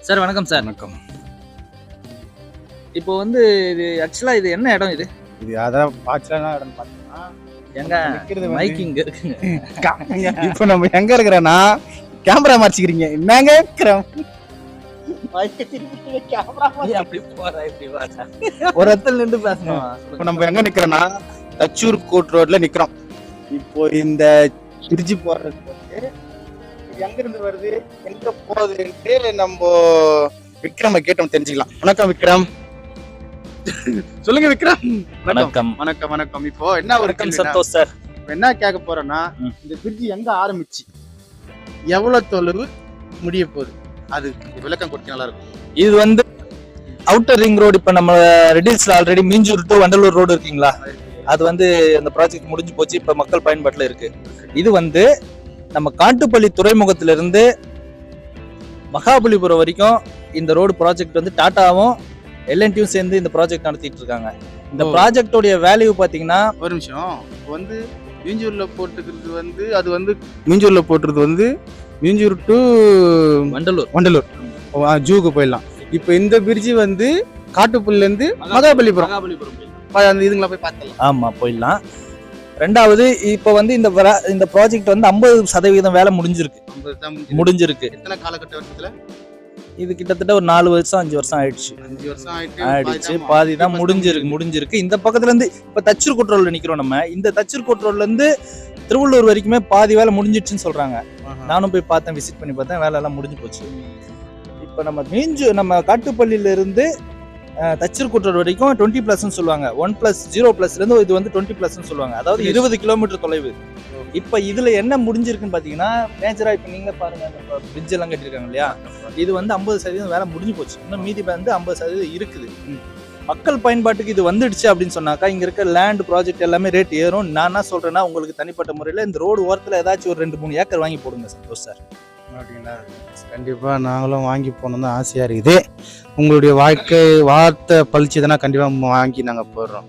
Sir வணக்கம் sir. வணக்கம். இப்போ வந்து இது ஆக்சுவலா இது என்ன இடம் இது? இது அதான் பாச்சலான இடம் பார்த்தீங்கன்னா எங்க மைக் இங்க இருக்குங்க. இப்போ நம்ம எங்க இருக்கிறோன்னா கேமரா மாற்றிக்கிறீங்க என்னங்க இருக்கிறோம் அப்படி போறா இப்படி வாடா. ஒரு இடத்துல நின்று பேசணும். இப்போ நம்ம எங்க நிக்கிறோம்னா தச்சூர் கோட் ரோட்ல நிக்கிறோம். இப்போ இந்த திருச்சி போறதுக்கு வந்து எங்க இருந்து வருது எங்க போகுதுன்ட்டு நம்ம விக்ரம கேட்டோம் தெரிஞ்சுக்கலாம். வணக்கம் விக்ரம். சொல்லுங்க விக்ரம். வணக்கம். வணக்கம் வணக்கம். இப்போ என்ன ஒரு சந்தோஷ் சார். என்ன கேட்க போறேன்னா இந்த பிரிட்ஜ் எங்க ஆரம்பிச்சு எவ்வளவு தொலைவு முடிய போகுது அது விளக்கம் கொடுத்தா நல்லா இருக்கும். இது வந்து அவுட்டர் ரிங் ரோடு. இப்ப நம்ம ரெடில்ஸ்ல already Minjur to Vandalur road இருக்கீங்களா, அது வந்து அந்த ப்ராஜெக்ட் முடிஞ்சு போச்சு, இப்ப மக்கள் பயன்பாட்டுல இருக்கு. இது வந்து நம்ம காட்டுப்பள்ளி துறைமுகத்துல இருந்து மகாபலிபுரம் வரைக்கும் இந்த ரோடு ப்ராஜெக்ட் வந்து டாட்டாவும் எல்என்டியும் சேர்ந்து இந்த ப்ராஜெக்ட் நடத்திட்டு இருக்காங்க. இந்த ப்ராஜெக்டோடைய வேல்யூ பாத்தீங்கன்னா ஒரு நிமிஷம் வந்து மீஞ்சூர்ல போட்டுக்கிறது வந்து அது வந்து மீஞ்சூர்ல போட்டுறது வந்து மீஞ்சூர் டு வண்டலூர் ஜூக்கு போயிடலாம். இப்போ இந்த பிரிட்ஜ் வந்து காட்டுப்புள்ளில இருந்து மகாபலிபுரம் அந்த இதுங்களா போய் பார்த்தலாம். ஆமா போயிடலாம். ரெண்டாவது இப்ப வந்து இந்த ப்ராஜெக்ட் வந்து 50% வேலை முடிஞ்சிருக்கு. எத்தனை காலகட்ட வருஷத்துல? இது கிட்டத்தட்ட ஒரு 4 வருஷம் 5 வருஷம் ஆயிடுச்சு. பாதி தான் முடிஞ்சிருக்கு. இந்த பக்கத்துல இருந்து இப்ப தச்சூர் கோட் நிக்கிறோம் நம்ம. இந்த தச்சூர் கோட் இருந்து திருவள்ளூர் வரைக்குமே பாதி வேலை முடிஞ்சிடுச்சுன்னு சொல்றாங்க. நானும் போய் பார்த்தேன், விசிட் பண்ணி பார்த்தேன், வேலை எல்லாம் முடிஞ்சு போச்சு. இப்ப நம்ம காட்டுப்பள்ளியில இருந்து தச்சூர் கோட் வரைக்கும் 20+ சொல்லுவாங்க. 1+0+ இருந்து இது வந்து 20+ சொல்லுவாங்க. அதாவது 20 கிலோமீட்டர் தொலைவு. இப்ப இதுல என்ன முடிஞ்சிருக்குன்னு பாத்தீங்கன்னா மேஜரா இப்ப நீங்க பாருங்க பிரிட்ஜ் எல்லாம் கட்டிருக்காங்க இல்லையா, இது வந்து 50% வேலை முடிஞ்சு போச்சு. இன்னும் மீதி வந்து 50% இருக்குது. மக்கள் பயன்பாட்டுக்கு இது வந்துடுச்சு அப்படின்னு சொன்னாக்கா இங்க இருக்க லேண்ட் ப்ராஜெக்ட் எல்லாமே ரேட் ஏறும். நான் என்ன சொல்றேன்னா உங்களுக்கு தனிப்பட்ட முறையில இந்த ரோடு ஓரத்துல ஏதாச்சும் ஒரு 2-3 ஏக்கர் வாங்கி போடுங்க சந்தோஷ் சார். கண்டிப்பா நாங்களும் வாங்கி போகணும்னு ஆசையா இருக்குது. உங்களுடைய வார்த்தை பழிச்சதுன்னா கண்டிப்பா வாங்கி நாங்க போடுறோம்.